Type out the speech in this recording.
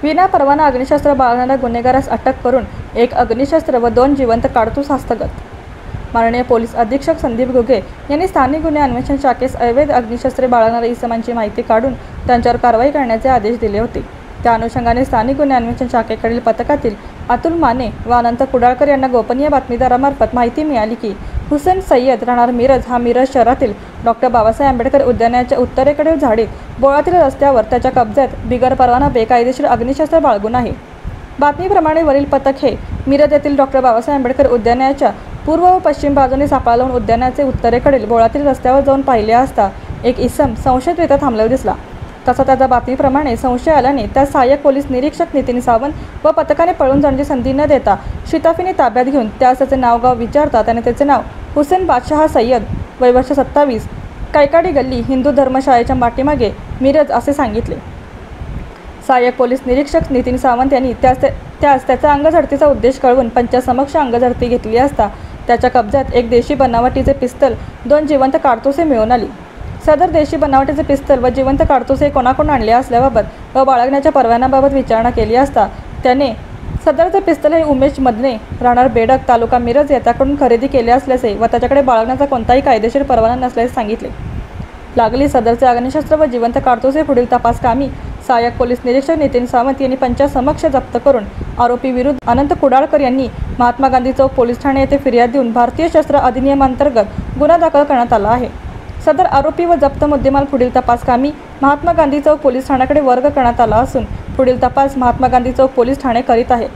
विना परवाना अग्निशस्त्र बाळगणाऱ्या गुन्हेगारास अटक करून 1 अग्निशस्त्र व 2 जिवंत काडतूस हस्तगत। माननीय पोलीस अधीक्षक संदीप घुगे यांनी स्थानिक गुन्हे अन्वेषण शाखेस अवैध अग्निशस्त्रे बाळगणाऱ्या इसमांची माहिती काढून त्यांच्यावर कारवाई करण्याचे आदेश दिले होते। त्या अनुषंगाने स्थानिक गुन्हे अन्वेषण शाखेकडील पथकातील अतुल माने व अनंत कुडाळकर यांना गोपनीय बातमीदारामार्फत माहिती मिळाली की हुसेन सय्यद राहणार मिरज हा मिरज शहरातील डॉक्टर बाबासाहेब आंबेडकर उद्यानाच्या उत्तरेकडील झाडीत बोळातील रस्त्यावर त्याच्या कब्जात बिगर परवाना बेकायदेशीर अग्निशस्त्र बाळगून आहे। बातमीप्रमाणे वरील पथक हे मिरज येथील डॉक्टर बाबासाहेब आंबेडकर उद्यानाच्या पूर्व व पश्चिम बाजूने सापळा लावून उद्यानाचे उत्तरेकडील बोळातील रस्त्यावर जाऊन पाहिले असता एक इसम संशयितरित्या थांबलेला दिसला। तसा त्याच्या बातमीप्रमाणे संशय आल्याने त्या सहाय्यक पोलीस निरीक्षक नितीन सावंत व पथकाने पळून जाण्याची संधी न देता शिताफीने ताब्यात घेऊन त्यास त्याचे नावगाव विचारता त्याने त्याचे नाव हुसेन बादशाह सय्यद वय वर्ष 27 कैकाडी गल्ली हिंदू धर्मशाळेच्या पाठीमागे मिरज असे सांगितले। सहाय्यक पोलीस निरीक्षक नितीन सावंत यांनी त्यास त्याचा अंगझडतीचा उद्देश कळवून पंचासमक्ष अंगझडती घेतली असता त्याच्या कब्जात एक देशी बनावटीचे पिस्तल 2 जिवंत काडतुसे मिळून आली। सदर देशी बनावटीचे पिस्तल व जिवंत काडतुसे कोणाकडून आणले असल्याबाबत व बाळगण्याच्या परवान्याबाबत विचारणा केली असता त्याने सदरचे पिस्तल हे उमेश मदने राहणार बेडक तालुका मिरज याच्याकडून खरेदी केले असल्याचे व त्याच्याकडे बाळगण्याचा कोणताही कायदेशीर परवाना नसल्याचे सांगितले। लागली सदरचे अग्निशस्त्र व जिवंत काडतुसे पुढील तपास कामी सहाय्यक पोलीस निरीक्षक नितीन सावंत यांनी पंचासमक्ष जप्त करून आरोपी विरुद्ध अनंत कुडाळकर यांनी महात्मा गांधी चौक पोलीस ठाणे येथे फिर्याद देऊन भारतीय शस्त्र अधिनियमांतर्गत गुन्हा दाखल करण्यात आला आहे। सदर आरोपी व जप्त मुद्देमाल पुढील तपास कामी महात्मा गांधी चौक पोलीस ठाण्याकडे वर्ग करण्यात आला असून पुढील तपास महात्मा गांधी चौक पोलीस ठाणे करीत आहेत।